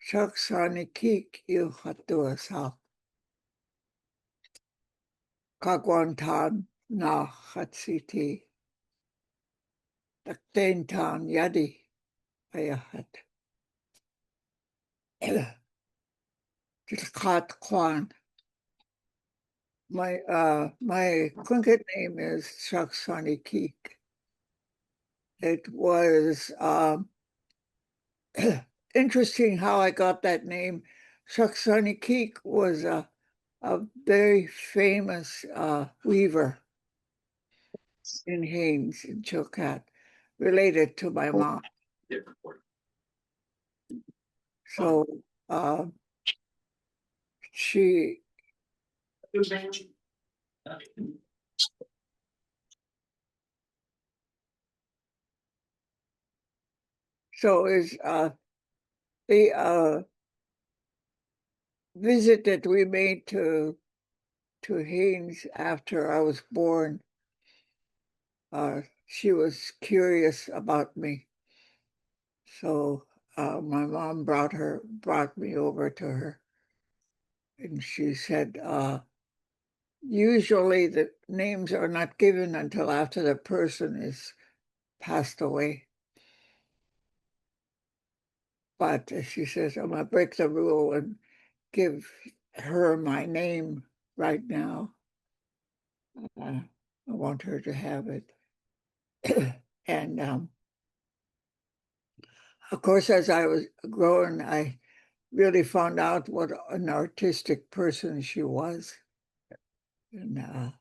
Shaksanikik yu hatuasa. Kagwantan na hatsiti. Taktentan yadi ayahat. Tilkat Kwan. My Tlingit name is Shaksanikik. It was interesting how I got that name. Shaksanikik was a very famous weaver in Haines, in Chilkat, related to my mom. So she is the visit that we made to Haines after I was born. She was curious about me, so my mom brought me over to her, and she said, usually the names are not given until after the person is passed away. But she says, I'm going to break the rule and give her my name right now. I want her to have it. And of course, as I was growing, I really found out what an artistic person she was. And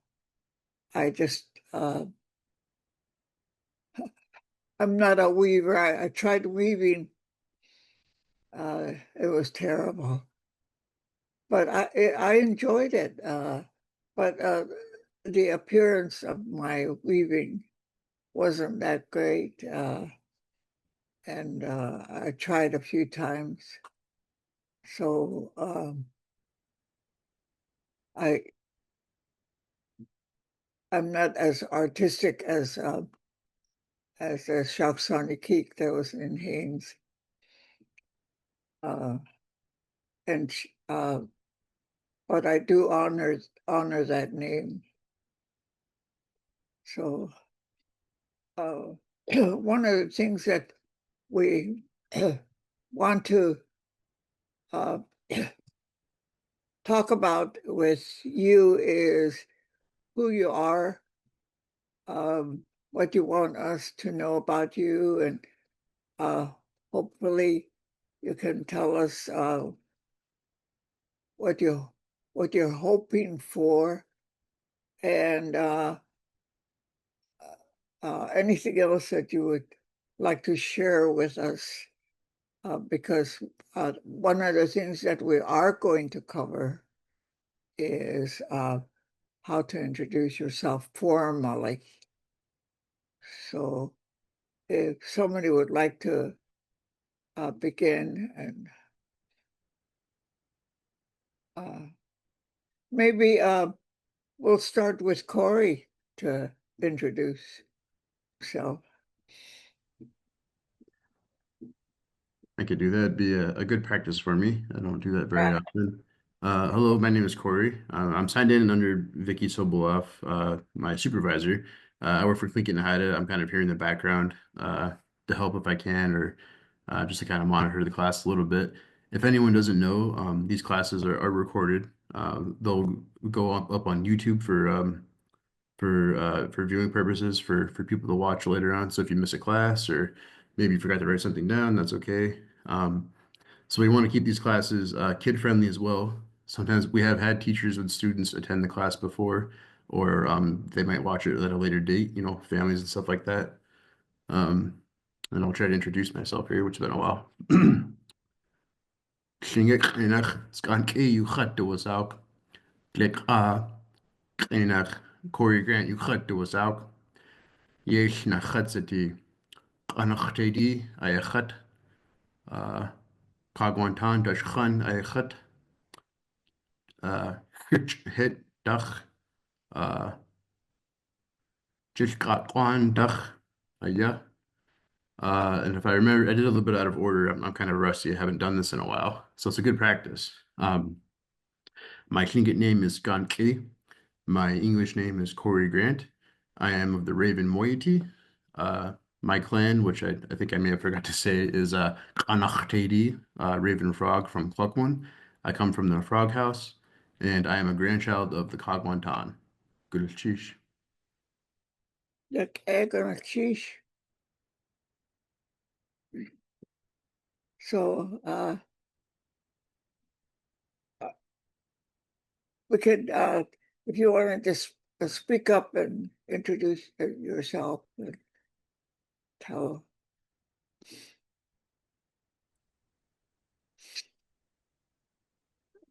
I just, I'm not a weaver. I tried weaving. It was terrible, but I enjoyed it. But the appearance of my weaving wasn't that great. And I tried a few times. So I'm not as artistic as the Shapsani Keek that was in Haines. And but I do honor that name. So one of the things that we want to talk about with you is who you are, what you want us to know about you, and hopefully you can tell us what you're hoping for, and anything else that you would like to share with us, because one of the things that we are going to cover is how to introduce yourself formally. So if somebody would like to begin, and maybe we'll start with Corey to introduce himself. I could do that. It'd be a good practice for me. I don't do that very often. Hello, my name is Corey. I'm signed in under Vicky Sobolov, my supervisor. I work for Lingit Class. I'm kind of here in the background to help if I can, or just to kind of monitor the class a little bit. If anyone doesn't know, these classes are recorded. They'll go up on YouTube for viewing purposes for people to watch later on. So if you miss a class or maybe you forgot to write something down, that's okay. So we want to keep these classes kid friendly as well. Sometimes we have had teachers and students attend the class before, or they might watch it at a later date, families and stuff like that. Um, and I'll try to introduce myself here, which has been a while. Shingek Krenach Skanke you cut to us out. Click Krenach Corey Grant you cut to us out. Yesh na chatzati. Anachtedi ayachat. Kagwantan dashchan ayachat. Hit dach. Jishkat kwan dach. Aya. And if I remember, I did a little bit out of order. I'm kind of rusty. I haven't done this in a while, so it's a good practice. My Tlingit name is Ganke. My English name is Corey Grant. I am of the Raven moiety. My clan, which I think I may have forgot to say, is Qanachtedi, Raven Frog from Cluckman. I come from the Frog House, and I am a grandchild of the Kagwantan. Gulchish. Like egg on a cheese. So uh, we could, if you want to just speak up and introduce yourself and tell.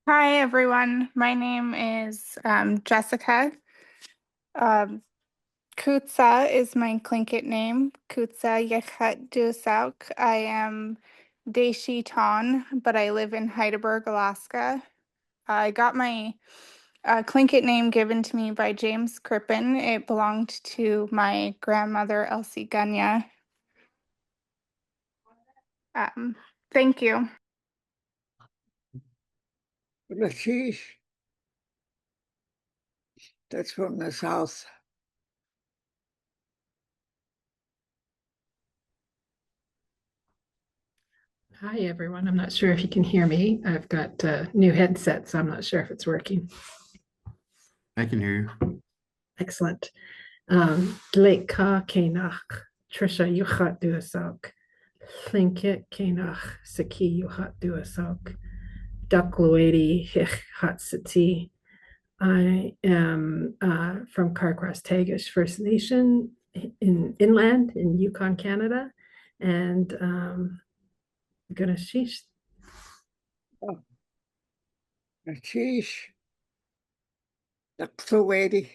Hi, everyone. My name is Jessica. Um, Kutsa is my Tlingit name. Kutsa Yechet Dusauk. I am Deshi Ton, but I live in Heidelberg, Alaska. I got my Tlingit name given to me by James Crippen. It belonged to my grandmother, Elsie Gunya. Thank you. The cheese, that's from the south. Hi, everyone. I'm not sure if you can hear me. I've got a new headset, so I'm not sure if it's working. I can hear you. Excellent. Lake Ka Kenach, Trisha Yuchat Duasauk, Plinkit Kenach, Saki Yuchat Duasauk, Duckluady Hich Hatsati. I am from Carcross Tagish First Nation in inland in Yukon, Canada, and gonna sheesh. Oh, the cheese, that's so weighty.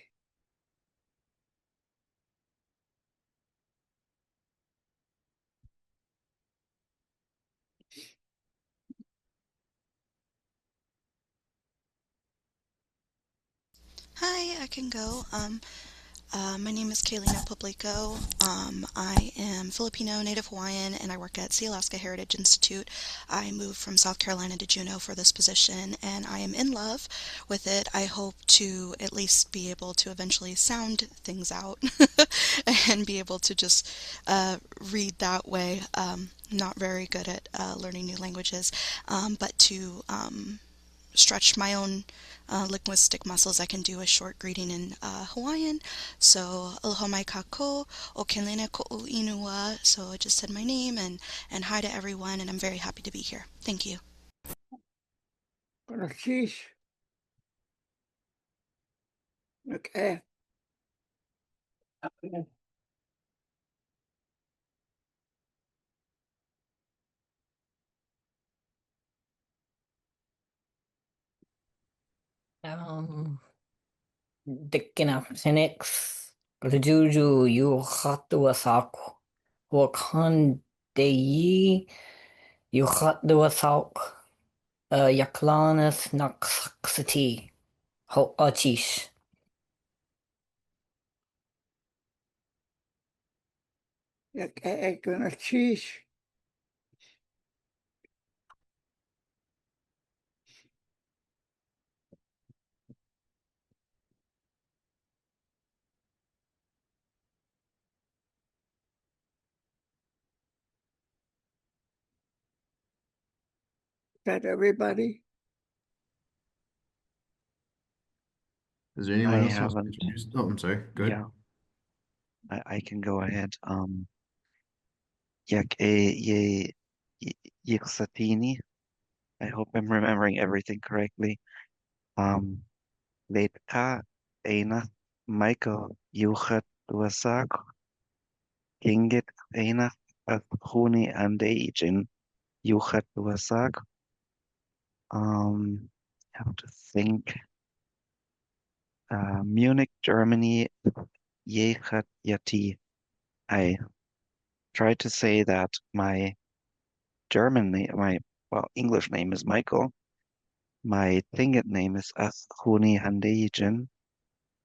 Hi, I can go. My name is Kaylina Publico. I am Filipino, Native Hawaiian, and I work at Sealaska Heritage Institute. I moved from South Carolina to Juneau for this position, and I am in love with it. I hope to at least be able to eventually sound things out and be able to just read that way. Not very good at learning new languages, but to stretch my own linguistic muscles, I can do a short greeting in Hawaiian. So, aloha mai kako, o kelena ko'u inua. So I just said my name and hi to everyone, and I'm very happy to be here. Thank you. The cheese. Okay. Um, Dicking Phoenix, Juju, you hatu asaku. Wakan de yi, you hatu asak. Yaklanas naksati. Ho achish. Like egg on a cheese. Is that everybody? Is there I anyone else who wants to haven't. introduce? Oh, I'm sorry. Go ahead. Yeah, I can go ahead. Yak e Yiksatini. I hope I'm remembering everything correctly. Um, Letka Eina Michael Yuchat Wasak Gingit Eina at Huni and Agin Yuchat Wasak. I have to think. Munich, Germany, Yechat Yati. I tried to say that my German name, well, English name is Michael. My Tlingit name is Askhuni Handejin.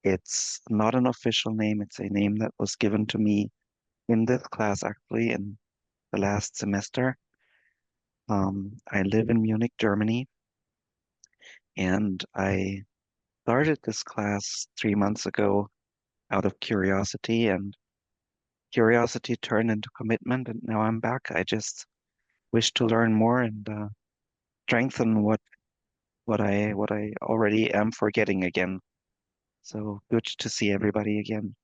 It's not an official name. It's a name that was given to me in this class, actually, in the last semester. I live in Munich, Germany, and I started this class 3 months ago out of curiosity, and curiosity turned into commitment, and now I'm back. I just wish to learn more and strengthen what I already am forgetting again. So good to see everybody again.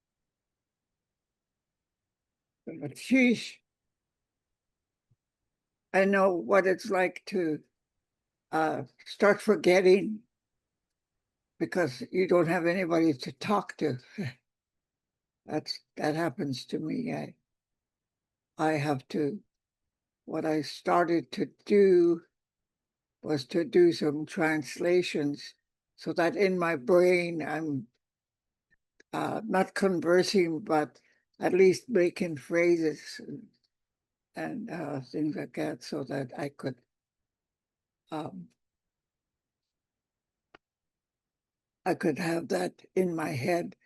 Sheesh. I know what it's like to start forgetting because you don't have anybody to talk to. That happens to me. I have to, what I started to do was to do some translations so that in my brain I'm not conversing, but at least making phrases and things like that so that um, I could have that in my head.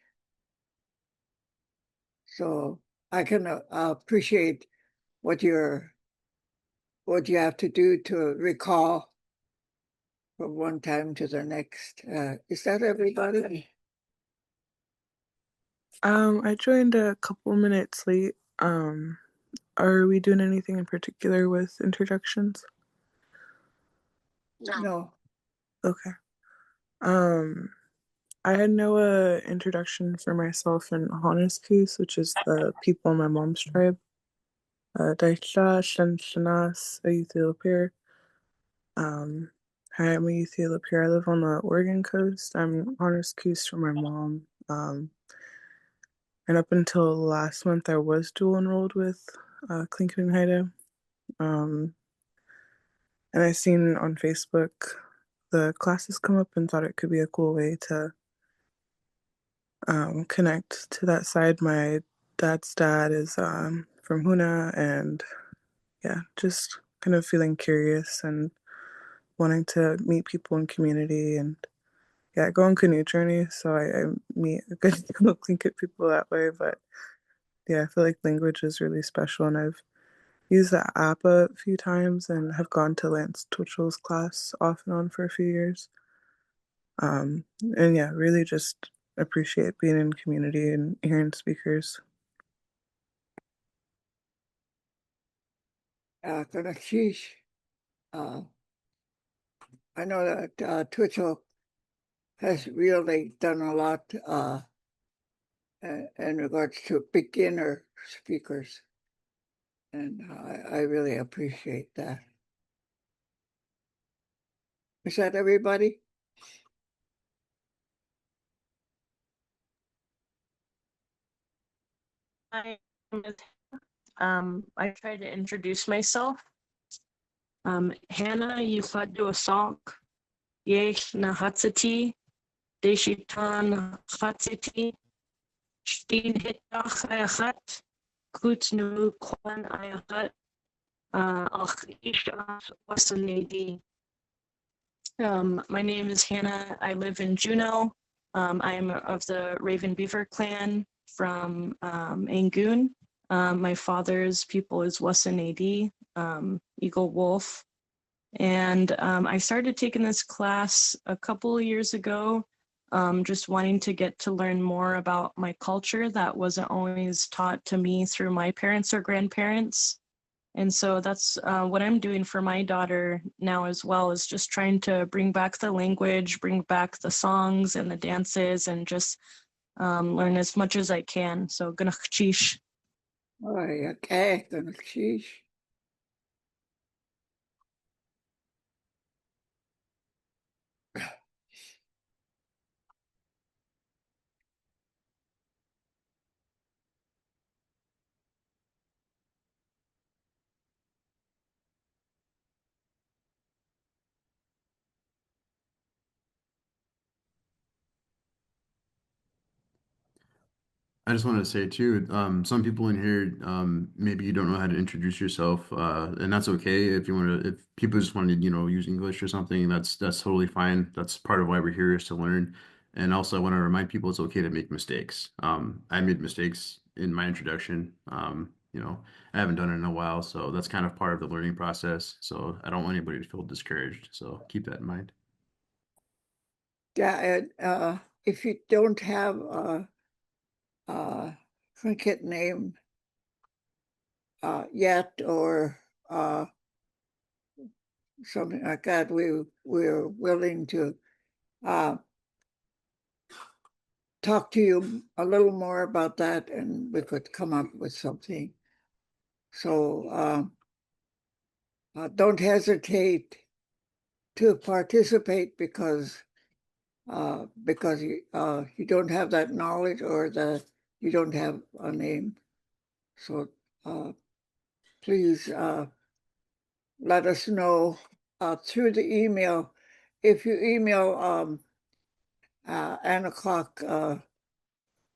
So I can appreciate what what you have to do to recall from one time to the next. Is that everybody? I joined a couple minutes late. Are we doing anything in particular with introductions? No. Okay. I had no introduction for myself in Honest, which is the people in my mom's tribe. Daisha, Shan Shanas, Ayutthaya. Hi, I'm Ayutthaya. I live on the Oregon coast. I'm Honest for my mom. And up until last month, I was dual enrolled with Tlingit and Haida. And I seen on Facebook the classes come up and thought it could be a cool way to connect to that side. My dad's dad is from Huna, and yeah, just kind of feeling curious and wanting to meet people in community and yeah, go on canoe journey. So I meet a good deal of Tlingit people that way. But yeah, I feel like language is really special, and I've used the app a few times and have gone to Lance Twitchell's class off and on for a few years. And yeah, really just appreciate being in community and hearing speakers. Sheesh. Uh, I know that Twitchell has really done a lot in regards to beginner speakers. And I really appreciate that. Is that everybody? Hi, I tried to introduce myself. Hannah Yufadu Asalk, Yesh Nahatsati, Deshitan Hatsiti, Stin Hitach Ayachat, Kutnu Kwan Ayachat, Ach Ishas Wasanedi. My name is Hannah. I live in Juneau. I'm of the Raven Beaver clan from Angoon. My father's people is Wasanedi, Eagle Wolf. And I started taking this class a couple of years ago, just wanting to get to learn more about my culture that wasn't always taught to me through my parents or grandparents. And so that's what I'm doing for my daughter now as well, is just trying to bring back the language, bring back the songs and the dances, and just learn as much as I can. So ganachchish. Ay, okay, sheesh. I just wanted to say too, some people in here, maybe you don't know how to introduce yourself, and that's okay if you want to. If people just want to, use English or something, that's totally fine. That's part of why we're here is to learn. And also, I want to remind people it's okay to make mistakes. I made mistakes in my introduction. you know, I haven't done it in a while, so that's kind of part of the learning process. So I don't want anybody to feel discouraged. So keep that in mind. Yeah, and if you don't have a cricket name yet, or something like that, we're willing to talk to you a little more about that, and we could come up with something. So don't hesitate to participate because you don't have that knowledge, or that you don't have a name. So please let us know through the email. If you email Ann o'clock,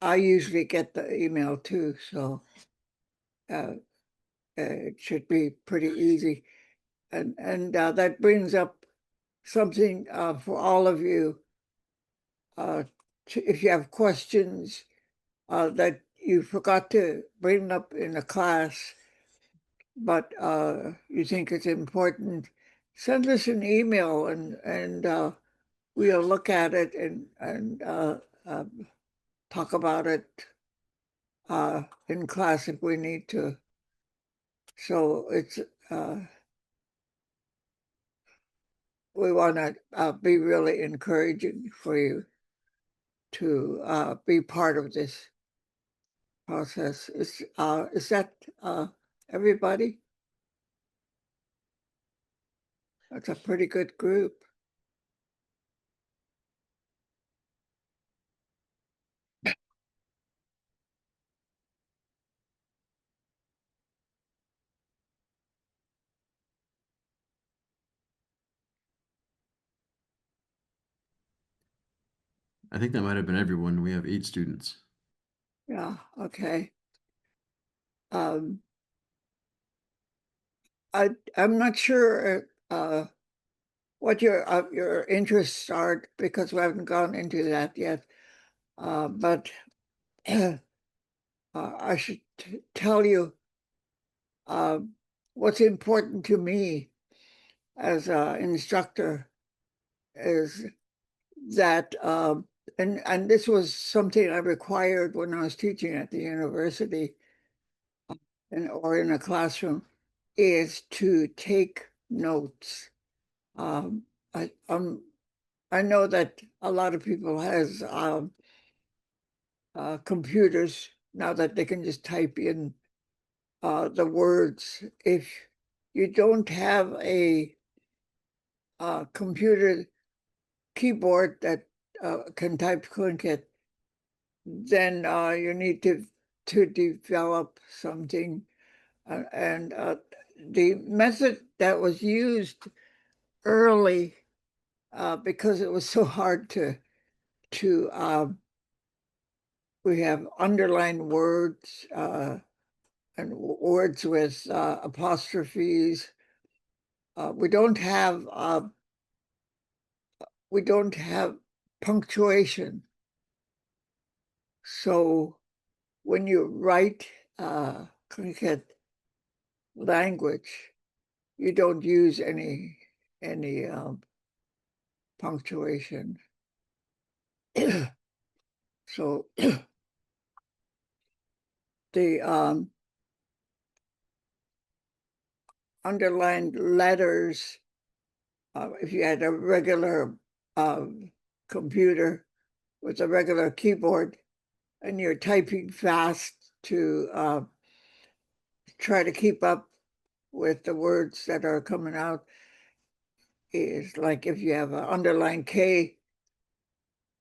I usually get the email too, so it should be pretty easy. And that brings up something for all of you. If you have questions that you forgot to bring up in the class, but you think it's important, send us an email, and we'll look at it and talk about it in class if we need to. So it's we want to be really encouraging for you to be part of this process. Is that everybody? That's a pretty good group. I think that might have been everyone. We have 8 students. Yeah, okay. I'm not sure what your interests are, because we haven't gone into that yet. But I should tell you what's important to me as an instructor is that, and this was something I required when I was teaching at the university or in a classroom, is to take notes. Um, I, um, I know that a lot of people has computers now that they can just type in the words. If you don't have a computer keyboard that can type Tlingit, then you need to develop something. And the method that was used early, because it was so hard to we have underlined words and words with apostrophes. We don't have punctuation. So when you write Tlingit language, you don't use any punctuation. So the underlined letters, if you had a regular computer with a regular keyboard and you're typing fast to try to keep up with the words that are coming out, is like if you have an underlined K,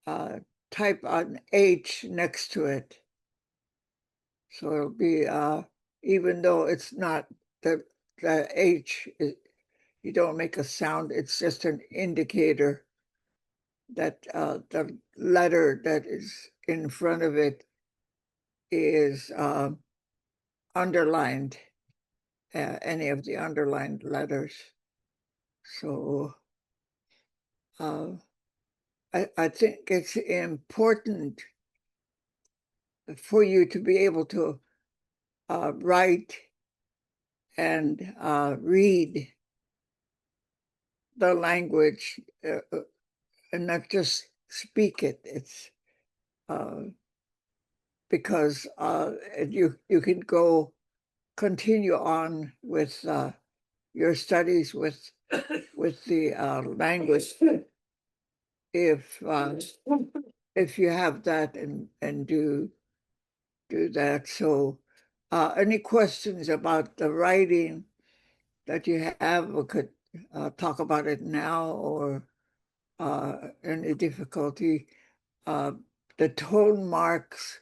type an H next to it. So it'll be, even though it's not the H, you don't make a sound, it's just an indicator that the letter that is in front of it is underlined, any of the underlined letters. So I think it's important for you to be able to write and read the language and not just speak it. It's because you can continue on with your studies with the language if you have that and do that. So, any questions about the writing that you have? We could talk about it now, or any difficulty. The tone marks,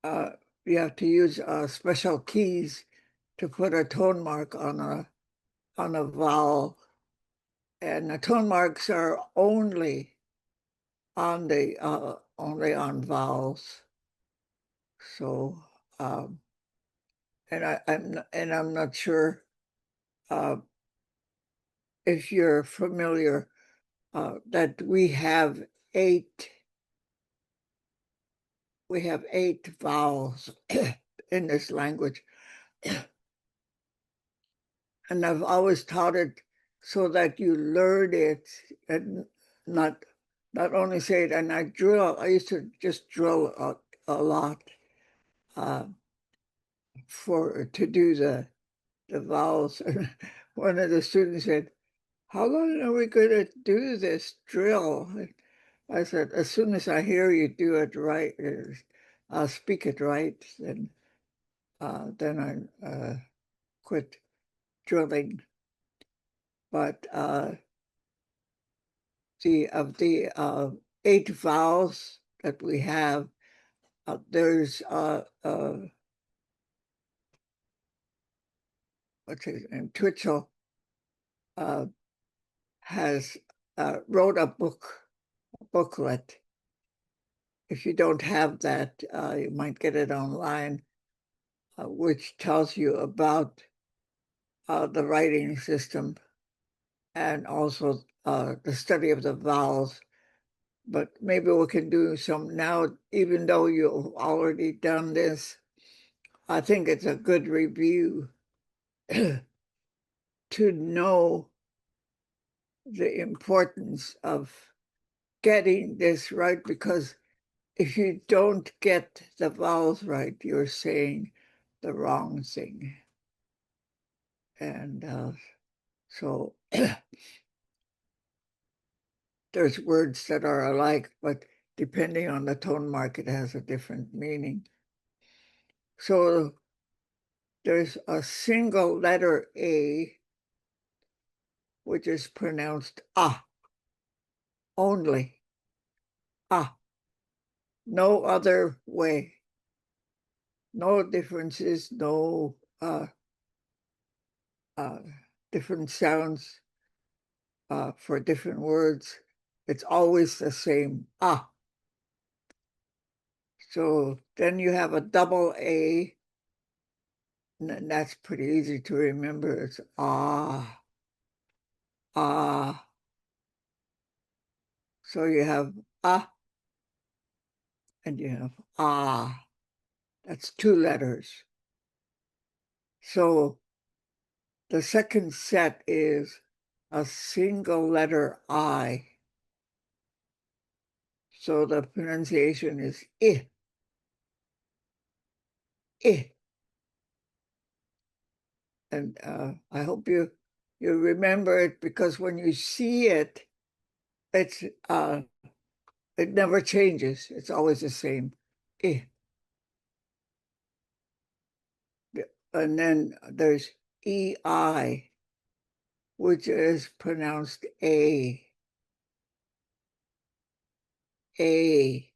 you have to use special keys to put a tone mark on a vowel, and the tone marks are only on vowels. So, I'm not sure uh, if you're familiar that we have eight vowels in this language. And I've always taught it so that you learn it and not only say it. And I used to just drill a lot to do the vowels. And one of the students said, "How long are we going to do this drill?" I said, "As soon as I hear you do it right, I'll speak it right, and then I quit drilling." But the eight vowels that we have, there's what's his name? Twitchell has wrote a booklet. If you don't have that, you might get it online, which tells you about the writing system and also the study of the vowels. But maybe we can do some now, even though you've already done this. I think it's a good review to know the importance of getting this right, because if you don't get the vowels right, you're saying the wrong thing. And so there's words that are alike, but depending on the tone mark, it has a different meaning. So there's a single letter A, which is pronounced ah, only ah, no other way. No differences, no different sounds for different words. It's always the same ah. So then you have a double A, and that's pretty easy to remember. It's ah, ah. So you have ah and you have ah. That's two letters. So the second set is a single letter I. So the pronunciation is I, I. And I hope you remember it, because when you see it, it's it never changes. It's always the same. I. And then there's EI, which is pronounced A. A.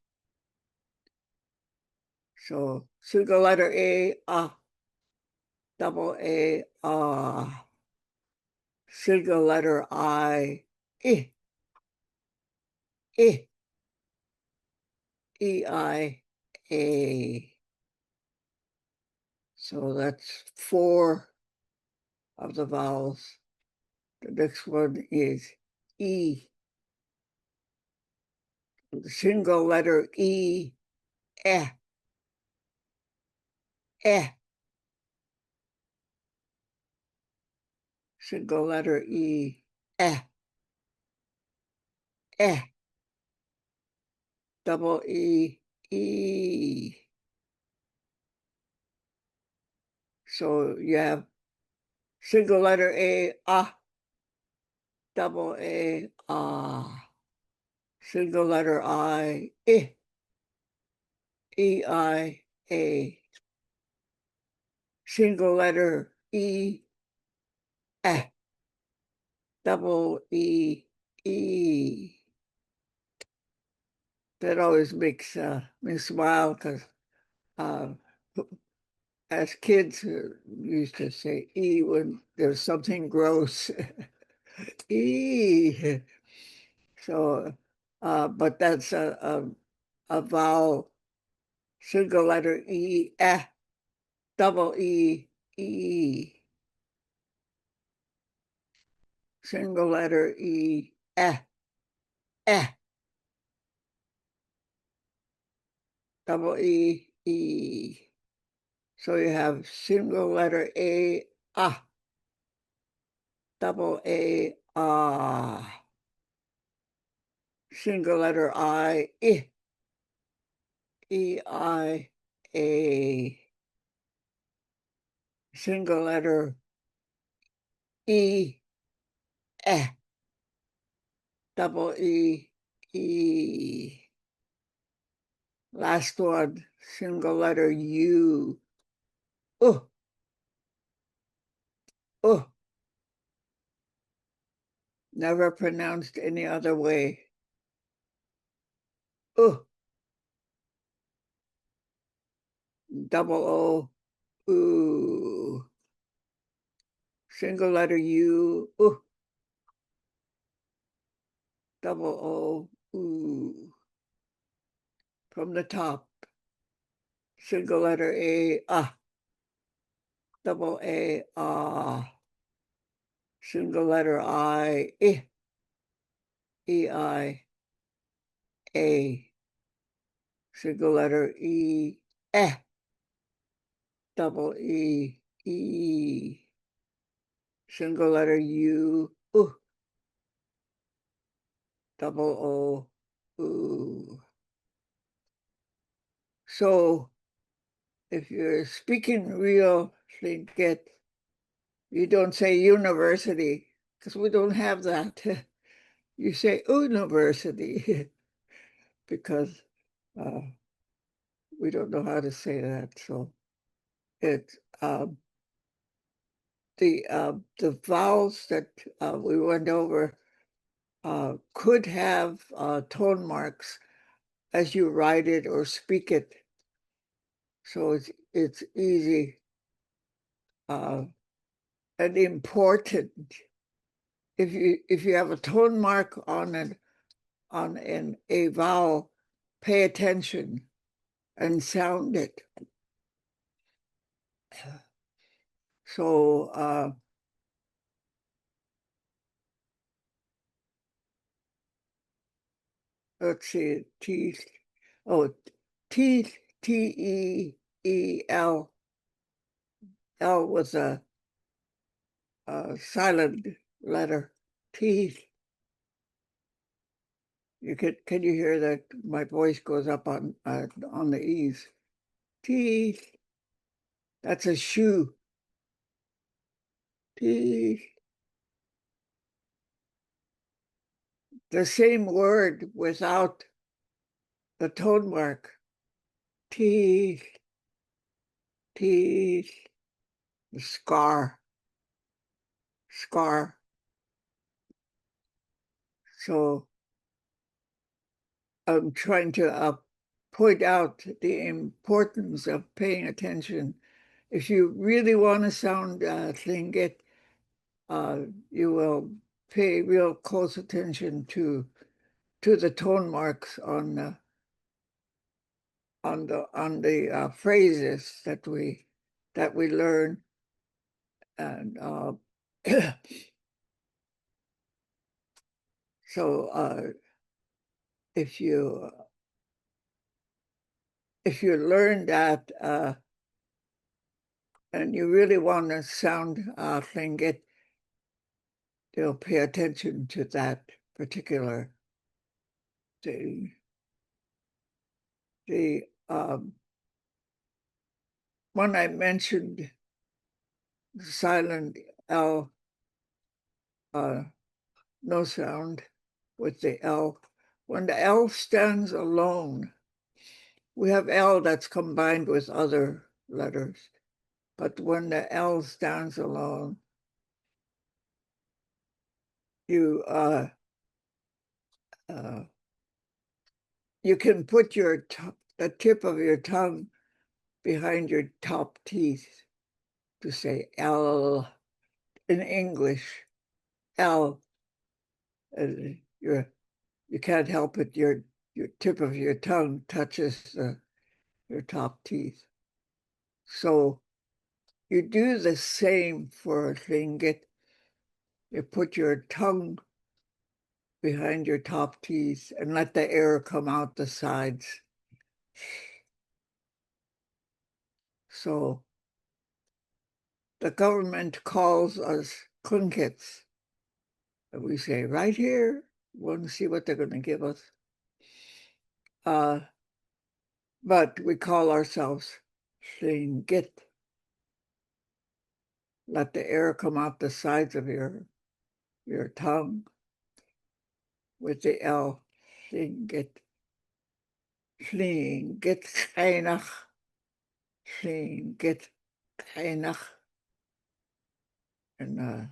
So single letter A, ah. Double A, ah. Single letter I, I. I. EI, A. So that's four of the vowels. The next one is E. The single letter E, eh, eh. Single letter E, eh. Eh. Double E, E. So you have single letter A, ah. Double A, ah. Single letter I, I, A. Single letter E, eh. Double E, E. That always makes me smile because as kids we used to say E when there's something gross. E. So, but that's a vowel, single letter E, eh, double E, E. Single letter E, eh, eh, double E, E. So you have single letter A, ah, double A, ah. Single letter I, I, A. Single letter E, eh, double E, E. Last one, single letter U. Oh, oh. Never pronounced any other way. Oh, double O, ooh. Single letter U, oh. Double O, ooh. From the top, single letter A, ah. Double A, ah. Single letter I, I, A. Single letter E, eh. Double E, E. Single letter U, ooh. Double O, ooh. So if you're speaking real Tlingit, you don't say university, because we don't have that. You say university, because we don't know how to say that. So it's the vowels that we went over could have tone marks as you write it or speak it. So it's easy and important. If you have a tone mark on a vowel, pay attention and sound it. So let's see, teeth. Oh, teeth, T-E-E-L. L was a silent letter. Teeth. Can you hear that? My voice goes up on the E's. Teeth. That's a shoe. Teeth. The same word without the tone mark. Teeth. Teeth. Scar. Scar. So I'm trying to point out the importance of paying attention. If you really want to sound Tlingit, you will pay real close attention to the tone marks on the phrases that we learn, and so if you learn that and you really want to sound Tlingit, they'll pay attention to that particular thing. The one I mentioned, silent L, no sound with the L. When the L stands alone, we have L that's combined with other letters, but when the L stands alone, you you can put the tip of your tongue behind your top teeth to say L in English. L. You can't help it. Your tip of your tongue touches your top teeth. So you do the same for Tlingit. You put your tongue behind your top teeth and let the air come out the sides. So the government calls us Klunkets. And we say, right here, want to see what they're going to give us. But we call ourselves Tlingit. Let the air come out the sides of your tongue with the L. Tlingit. Tlingit Kainach. Tlingit Kainach. In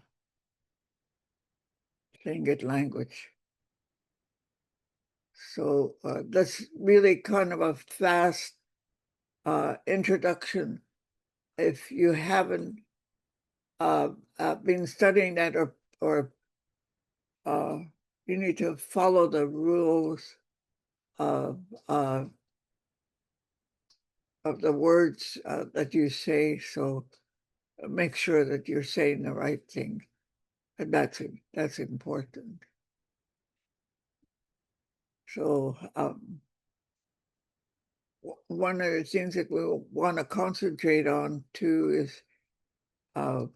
Tlingit language. So that's really kind of a fast introduction. If you haven't been studying that, or you need to follow the rules of the words that you say. So make sure that you're saying the right thing, and that's important. So one of the things that we want to concentrate on too is to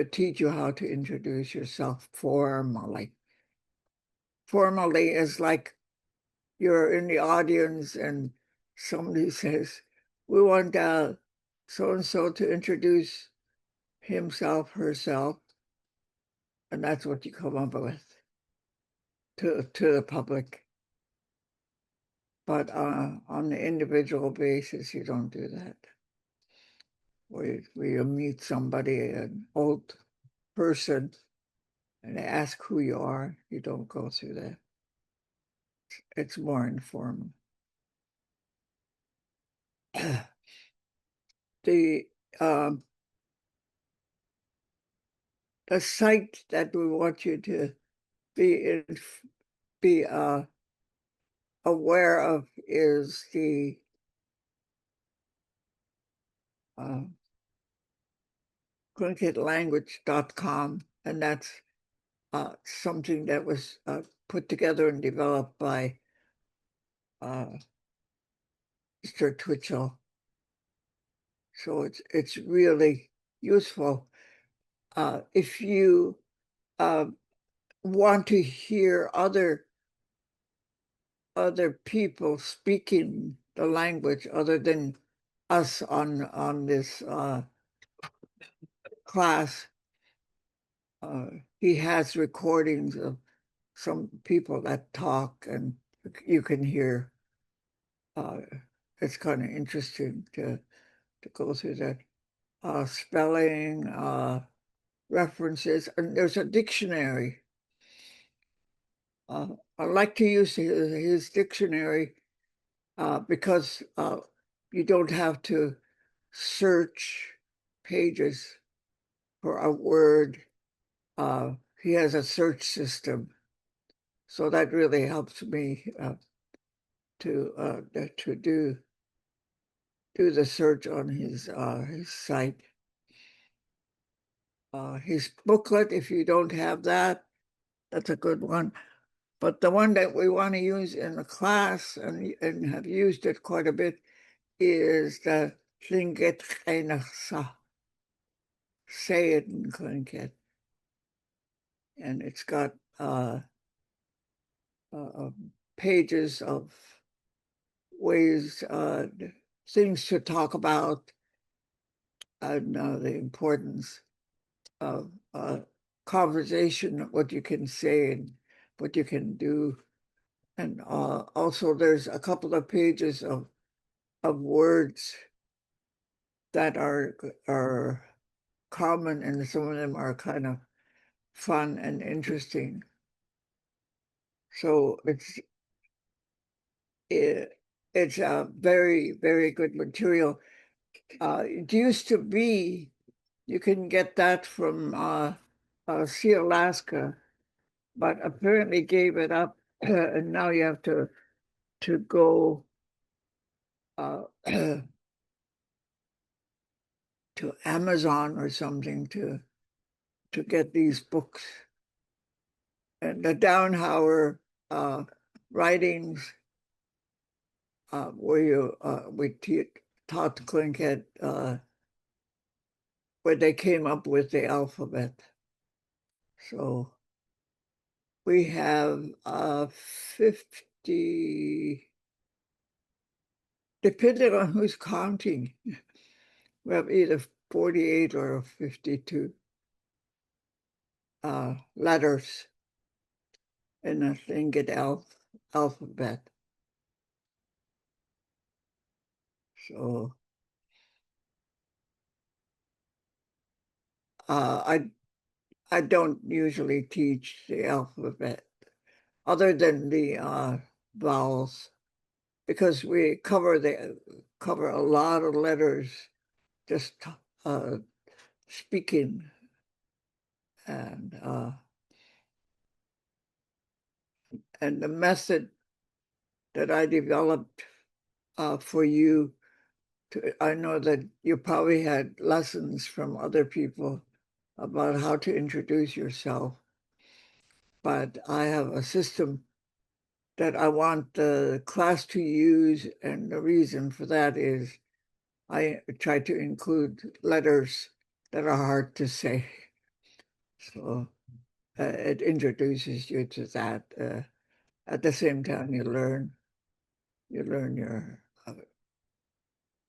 teach you how to introduce yourself formally. Formally is like you're in the audience and somebody says, we want so-and-so to introduce himself, herself, and that's what you come up with to the public. But on the individual basis, you don't do that. Where you meet somebody, an old person, and they ask who you are, you don't go through that. It's more informal. The site that we want you to be aware of is the cricketlanguage.com, and that's something that was put together and developed by Mr. Twitchell. So it's really useful. If you want to hear other people speaking the language other than us on this class, he has recordings of some people that talk, and you can hear. It's kind of interesting to go through that. Spelling, references, and there's a dictionary. I like to use his dictionary because you don't have to search pages for a word. He has a search system, so that really helps me to do the search on his site. His booklet, if you don't have that, that's a good one. But the one that we want to use in the class and have used it quite a bit is the Lingit Class. say it in Tlingit. And it's got pages of ways, things to talk about, and the importance of conversation, what you can say and what you can do. And also there's a couple of pages of words that are common, and some of them are kind of fun and interesting. So it's a very, very good material. It used to be, you can get that from Sea Alaska, but apparently gave it up, and now you have to go to Amazon or something to get these books. And the Downhauer writings, where we taught Tlingit, where they came up with the alphabet. So we have 50, depending on who's counting, we have either 48 or 52 letters in the Tlingit alphabet. So I don't usually teach the alphabet other than the vowels, because we cover a lot of letters just speaking, and the method that I developed for you. I know that you probably had lessons from other people about how to introduce yourself, but I have a system that I want the class to use, and the reason for that is I try to include letters that are hard to say. So it introduces you to that. At the same time, you learn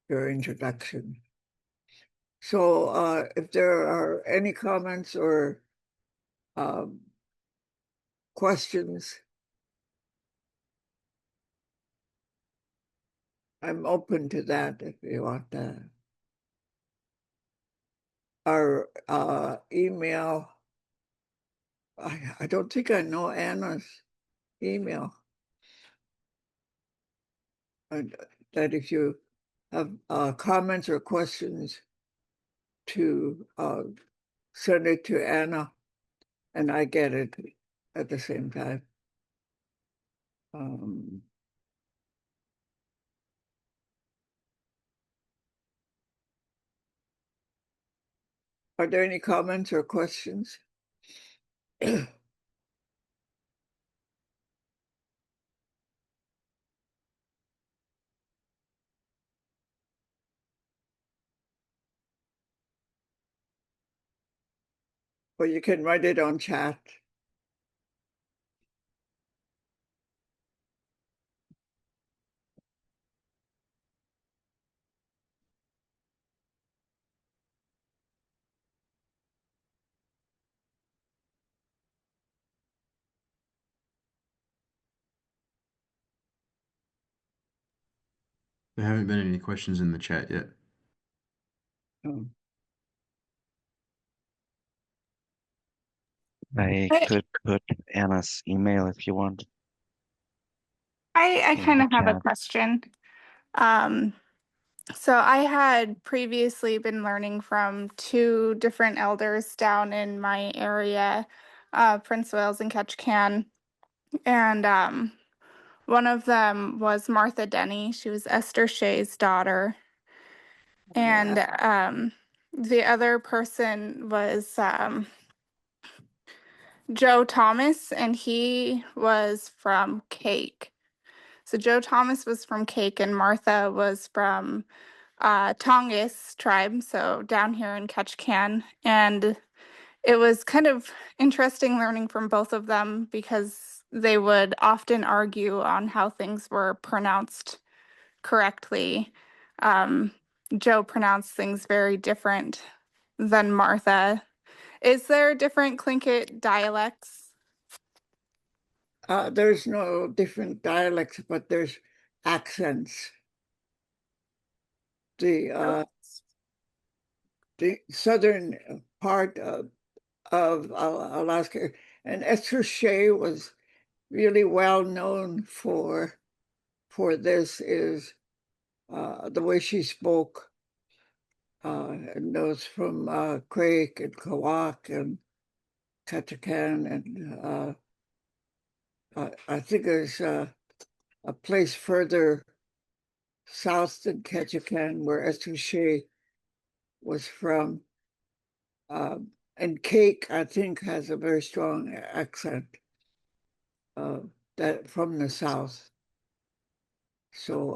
your introduction. So if there are any comments or questions, I'm open to that if you want that. Our email, I don't think I know Anna's email. That if you have comments or questions, to send it to Anna, and I get it at the same time. Are there any comments or questions? Or you can write it on chat. There haven't been any questions in the chat yet. Oh. I could put Anna's email if you want. I in kind the of have a chat. question. So I had previously been learning from two different elders down in my area, Prince Wales and Ketchikan. And one of them was Martha Denny. She was Esther Shea's daughter. And the other person was Joe Thomas, and he was from Cake. So Joe Thomas was from Cake, and Martha was from Tongass tribe, so down here in Ketchikan. And it was kind of interesting learning from both of them because they would often argue on how things were pronounced correctly. Um, Joe pronounced things very different than Martha. Is there different Tlingit dialects? There's no different dialects, but there's accents. The southern part of Alaska, and Esther Shea was really well known for this, is the way she spoke, and those from Quake and Kawak and Ketchikan, and I think there's a place further south than Ketchikan where Esther Shea was from. And Cake, I think, has a very strong accent that from the south. So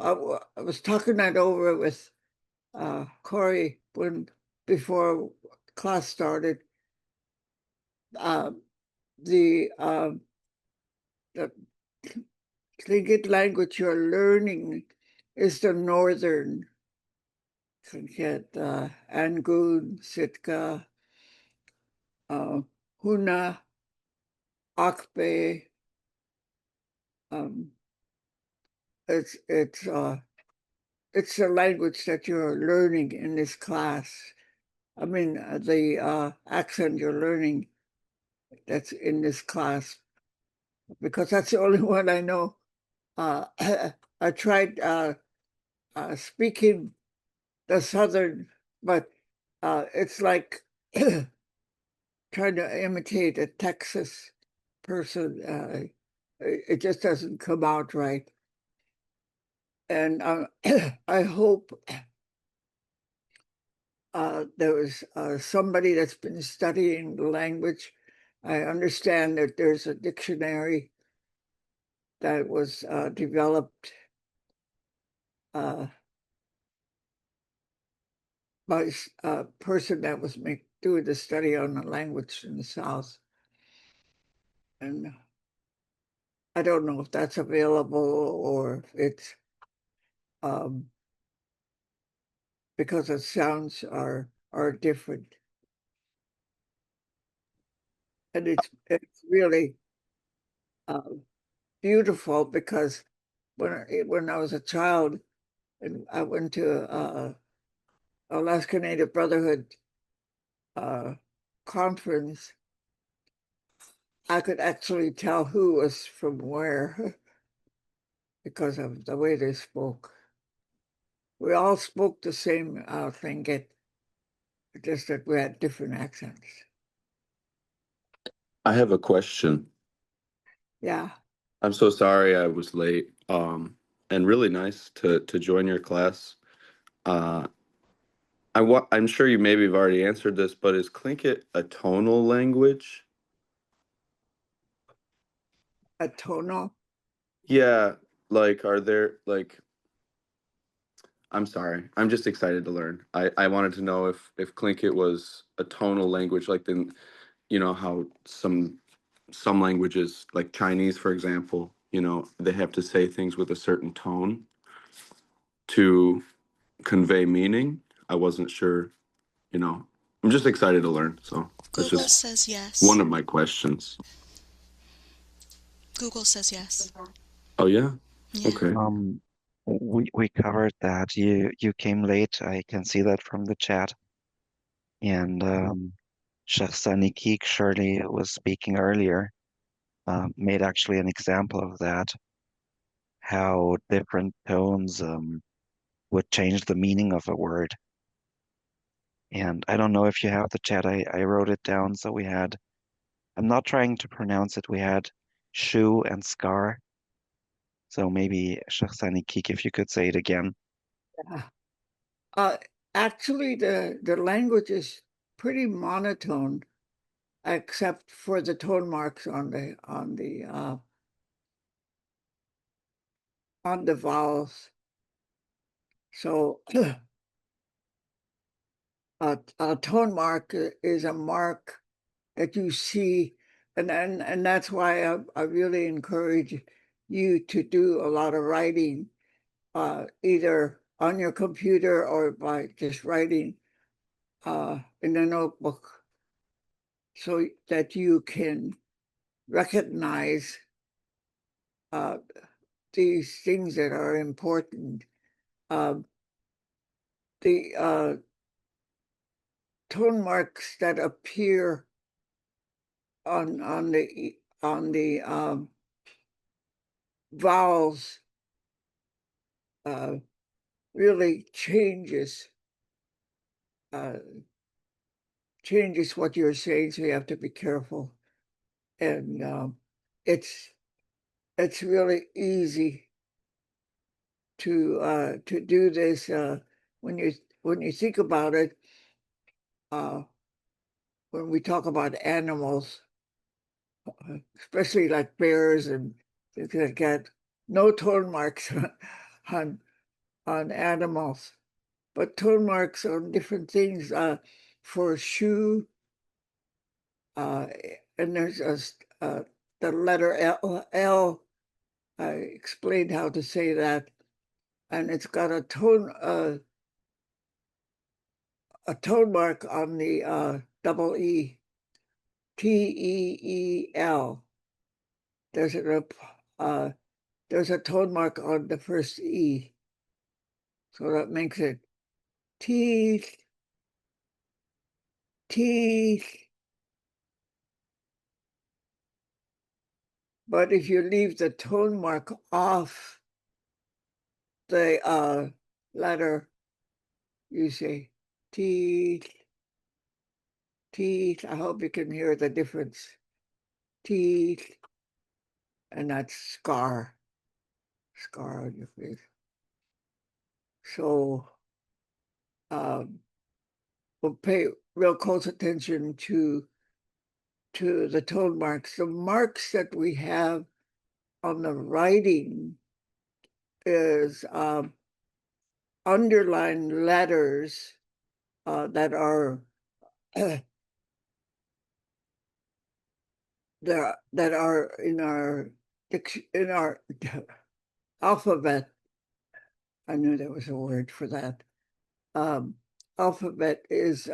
I was talking that over with Corey before class started. Uh, the the Tlingit language you're learning is the northern Tlingit, Angun, Sitka, Huna, Akbe. Um, it's the language that you're learning in this class. I mean, the accent you're learning that's in this class, because that's the only one I know. I tried speaking the Southern, but it's like trying to imitate a Texas person. It just doesn't come out right. And I hope there was somebody that's been studying the language. I understand that there's a dictionary that was developed by a person that was doing the study on the language in the South. And I don't know if that's available or if it's because the sounds are different. And it's really beautiful because when I was a child and I went to Alaska Native Brotherhood conference, I could actually tell who was from where because of the way they spoke. We all spoke the same Tlingit, just that we had different accents. I have a question. Yeah. I'm so sorry I was late. And really nice to join your class. Uh, I'm sure you maybe have already answered this, but is Tlingit a tonal language? A tonal? Yeah, like are there like I'm sorry. I'm just excited to learn. I wanted to know if Tlingit was a tonal language, like then you know how some languages, like Chinese, for example, they have to say things with a certain tone to convey meaning. I wasn't sure, you know. I'm just excited to learn. So that's Google just says one yes. of my questions. Google says yes. Oh yeah? Yeah. Okay. We covered that. You came late. I can see that from the chat. And Shahsani Keek Shirley was speaking earlier, made actually an example of that, how different tones would change the meaning of a word. And I don't know if you have the chat. I wrote it down. So we had, I'm not trying to pronounce it. We had shoe and scar. So maybe Shahsani Keek, if you could say it again. Yeah. Actually, the language is pretty monotone, except for the tone marks on the vowels. So a tone mark is a mark that you see, and that's why I really encourage you to do a lot of writing, either on your computer or by just writing in a notebook, so that you can recognize these things that are important. The tone marks that appear on the vowels really changes what you're saying, so you have to be careful. And it's really easy to do this when you think about it. When we talk about animals, especially like bears and things like that, no tone marks on animals, but tone marks on different things. For shoe, and there's the letter L. I explained how to say that, and it's got a tone mark on the double E, TEEL. There's a tone mark on the first E, so that makes it teeth, teeth. But if you leave the tone mark off the letter, you say teeth, teeth. I hope you can hear the difference. Teeth, and that's scar on your face. So we'll pay real close attention to the tone marks. The marks that we have on the writing is underlined letters that are that are in our alphabet. I knew there was a word for that. Alphabet is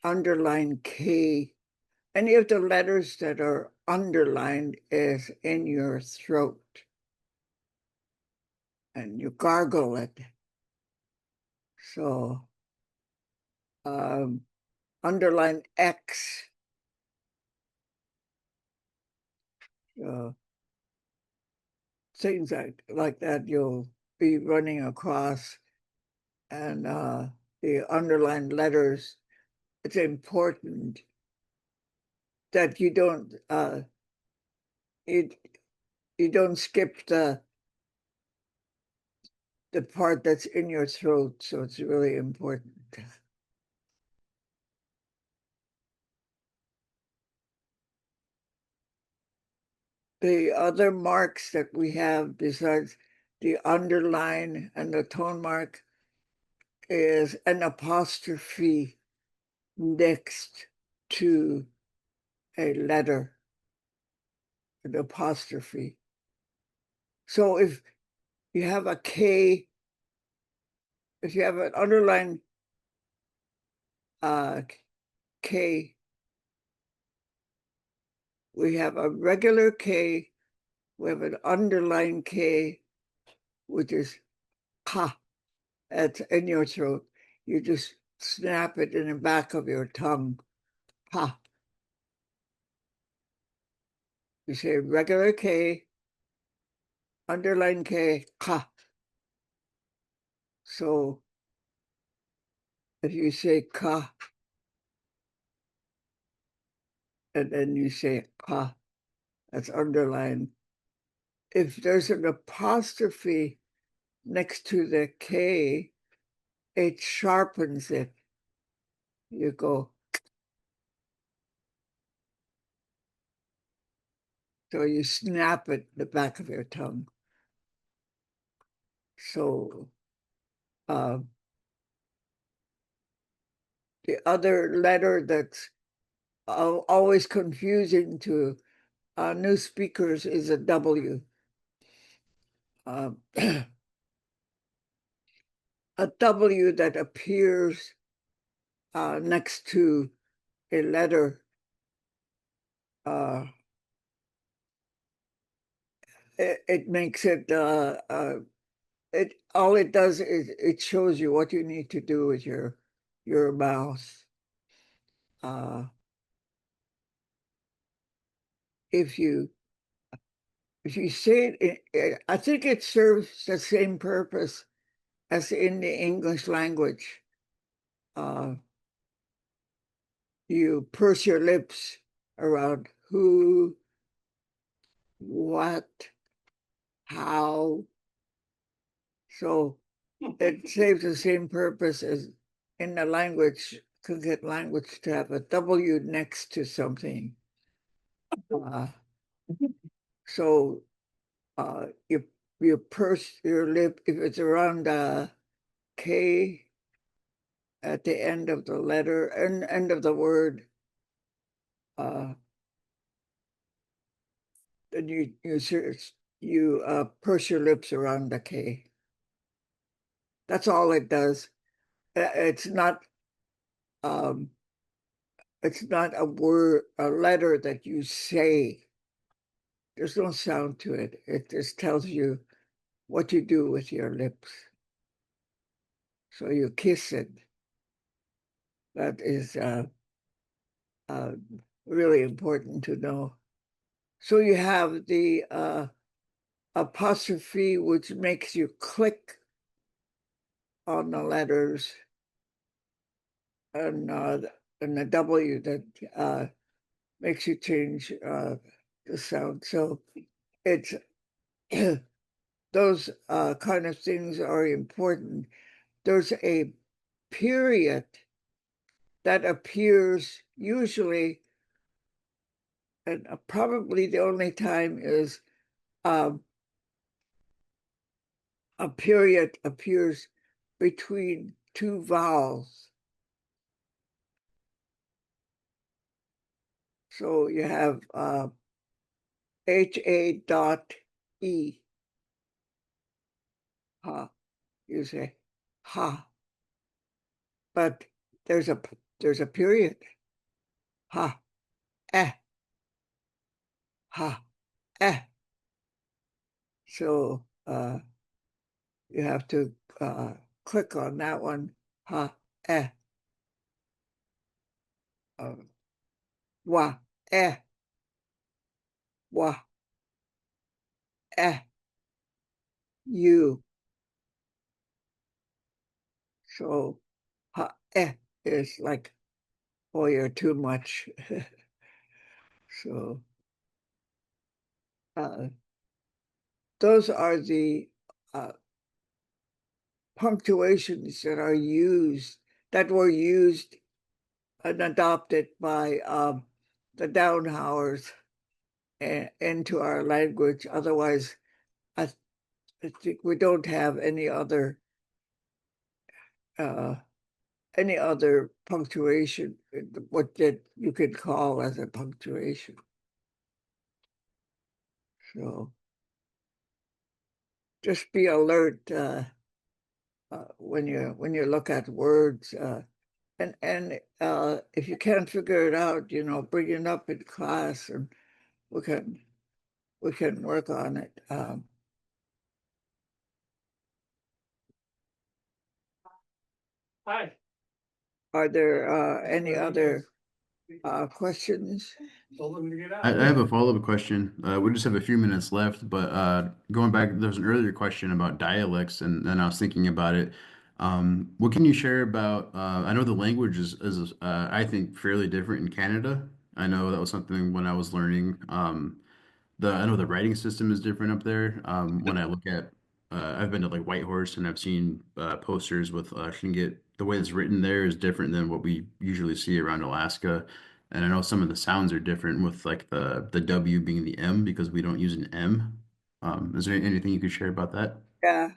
underlined K. Any of the letters that are underlined is in your throat, and you gargle it. So underline X. Things like that you'll be running across, and the underlined letters. It's important that you don't you don't skip the part that's in your throat. So it's really important. The other marks that we have besides the underline and the tone mark is an apostrophe next to a letter, an apostrophe. So if you have a K, if you have an underline K, we have a regular K, we have an underline K, which is ka. That's in your throat. You just snap it in the back of your tongue. Ha. You say regular K, underline K, ka. So if you say ka, and then you say ka, that's underlined. If there's an apostrophe next to the K, it sharpens it. You go. So you snap it the back of your tongue. So the other letter that's always confusing to new speakers is a W. A W that appears next to a letter. It makes it all it does is it shows you what you need to do with your mouth. If you say it, I think it serves the same purpose as in the English language. You purse your lips around who, what, how. So it serves the same purpose as in the language, Tlingit language, to have a W next to something. So you purse your lip if it's around a K at the end of the letter and end of the word. Then you purse your lips around the K. That's all it does. It's not a word, a letter that you say. There's no sound to it. It just tells you what you do with your lips. So you kiss it. That is really important to know. So you have the apostrophe, which makes you click on the letters, and the W that makes you change the sound. So it's those kind of things are important. There's a period that appears usually, and probably the only time is a period appears between two vowels. So you have HA dot E. Ha. You say ha. But there's a period. Ha. Eh. Ha. Eh. So you have to click on that one. Ha. Eh. Wa. Eh. Wa. Eh. You. So ha. Eh is like, oh, you're too much. So those are the punctuations that were used and adopted by the Downhowers into our language. Otherwise, I think we don't have any other punctuation, what that you could call as a punctuation. So just be alert when you look at words, and if you can't figure it out, bring it up in class, and we can work on it. Hi. Are there any other questions? I have a follow-up question. We just have a few minutes left, but going back, there was an earlier question about dialects, and then I was thinking about it. What can you share about? I know the language is I think fairly different in Canada. I know that was something when I was learning. I know the writing system is different up there. When I look at, I've been to like Whitehorse and I've seen posters with Tlingit. The way it's written there is different than what we usually see around Alaska. And I know some of the sounds are different with like the W being the M because we don't use an M. Is there anything you could share about that? Yeah,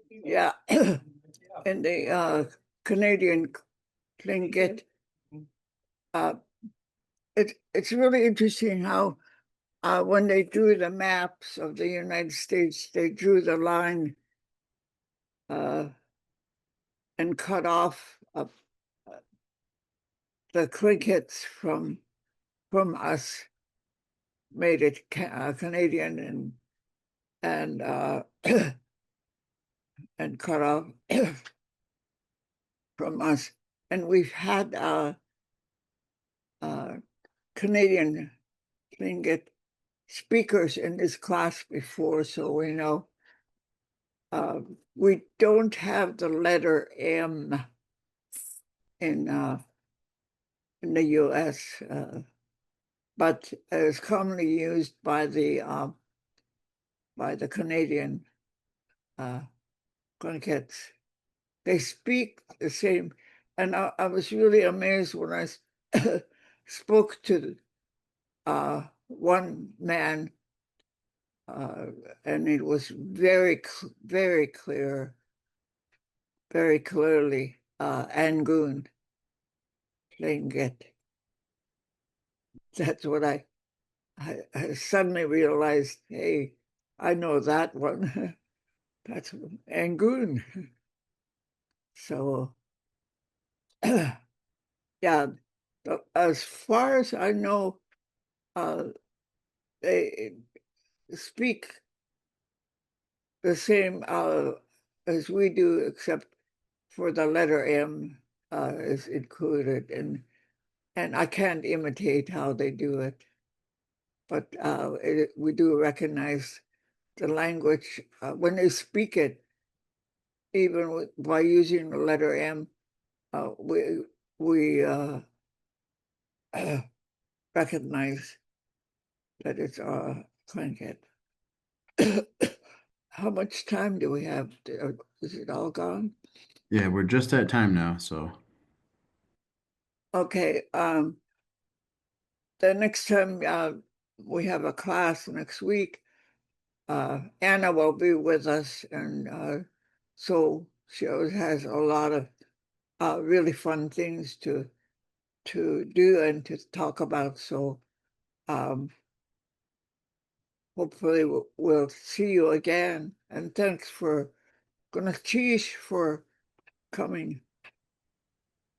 yeah. In the Canadian Tlingit. It's really interesting how when they drew the maps of the United States, they drew the line and cut off the Tlingits from us, made it Canadian and and cut off from us. And we've had Canadian Tlingit speakers in this class before, so we know. We don't have the letter M in the U.S., but it's commonly used by the Canadian Tlingits. They speak the same, and I was really amazed when I spoke to one man, and it was very clear, very clearly Angoon Tlingit. That's what I suddenly realized. Hey, I know that one. That's Angoon. So, yeah, as far as I know, they speak the same as we do, except for the letter M is included, and I can't imitate how they do it, but we do recognize the language when they speak it, even by using the letter M. We recognize that it's Tlingit. How much time do we have? Is it all gone? Yeah, we're just at time now, so. Okay. The next time we have a class next week, Anna will be with us, and so she always has a lot of really fun things to do and to talk about. So hopefully we'll see you again. And thanks for Gunnachish for coming.